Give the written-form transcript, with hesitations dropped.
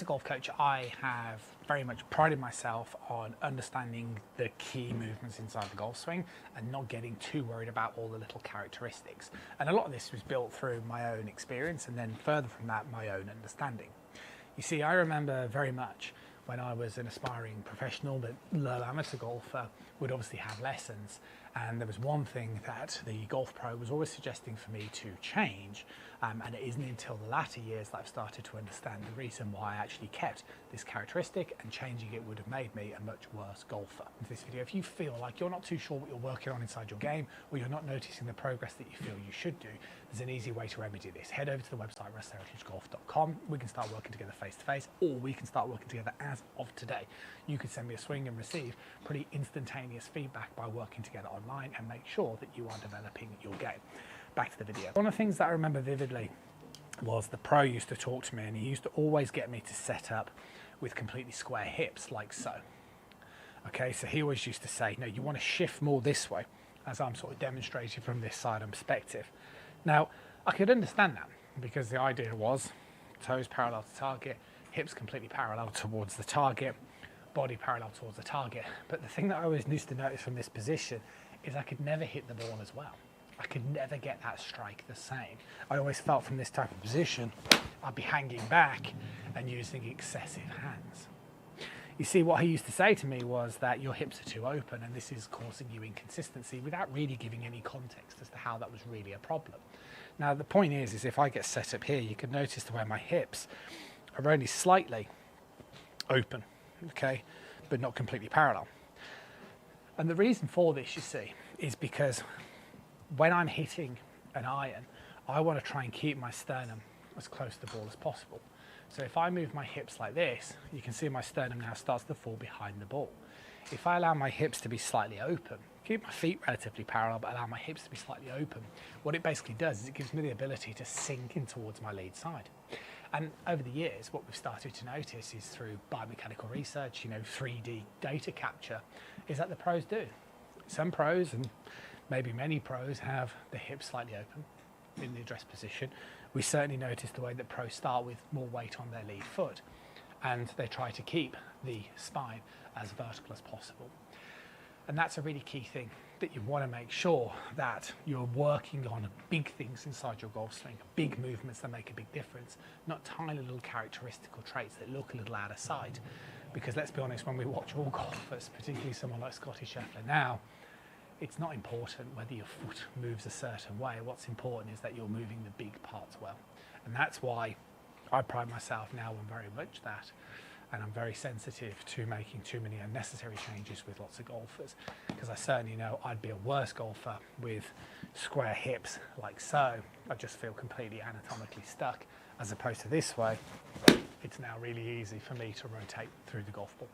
a golf coach, I have very much prided myself on understanding the key movements inside the golf swing and not getting too worried about all the little characteristics. And a lot of this was built through my own experience and then further from that, my own understanding. You see, I remember very much when I was an aspiring professional, but low amateur golfer, would obviously have lessons. And there was one thing that the golf pro was always suggesting for me to change. And it isn't until the latter years that I've started to understand the reason why I actually kept this characteristic, and changing it would have made me a much worse golfer. In this video, if you feel like you're not too sure what you're working on inside your game, or you're not noticing the progress that you feel you should do, there's an easy way to remedy this. Head over to the website rustheritagegolf.com. We can start working together face to face, or we can start working together as of today. You could send me a swing and receive pretty instantaneous feedback by working together online, and make sure that you are developing your game. Back to the video. One of the things that I remember vividly was the pro used to talk to me, and he used to always get me to set up with completely square hips like so. Okay, so he always used to say, no, you want to shift more this way, as I'm sort of demonstrating from this side and perspective. Now, I could understand that because the idea was toes parallel to target, hips completely parallel towards the target, body parallel towards the target. But the thing that I always used to notice from this position is I could never hit the ball as well. I could never get that strike the same. I always felt from this type of position, I'd be hanging back and using excessive hands. You see, what he used to say to me was that your hips are too open and this is causing you inconsistency, without really giving any context as to how that was really a problem. Now, the point is if I get set up here, you can notice the way my hips are only slightly open, okay, but not completely parallel. And the reason for this, you see, is because when I'm hitting an iron, I want to try and keep my sternum as close to the ball as possible. So if I move my hips like this, you can see my sternum now starts to fall behind the ball. If I allow my hips to be slightly open, keep my feet relatively parallel, but allow my hips to be slightly open, what it basically does is it gives me the ability to sink in towards my lead side. And over the years, what we've started to notice is through biomechanical research, 3D data capture, is that the pros do. Some pros, and maybe many pros, have the hips slightly open in the address position. We certainly notice the way that pros start with more weight on their lead foot, and they try to keep the spine as vertical as possible. And that's a really key thing, that you want to make sure that you're working on big things inside your golf swing, big movements that make a big difference, not tiny little characteristical traits that look a little out of sight. Because let's be honest, when we watch all golfers, particularly someone like Scottie Scheffler now, it's not important whether your foot moves a certain way. What's important is that you're moving the big parts well. And that's why I pride myself now on very much that. And I'm very sensitive to making too many unnecessary changes with lots of golfers, because I certainly know I'd be a worse golfer with square hips like so. I just feel completely anatomically stuck, as opposed to this way. It's now really easy for me to rotate through the golf ball.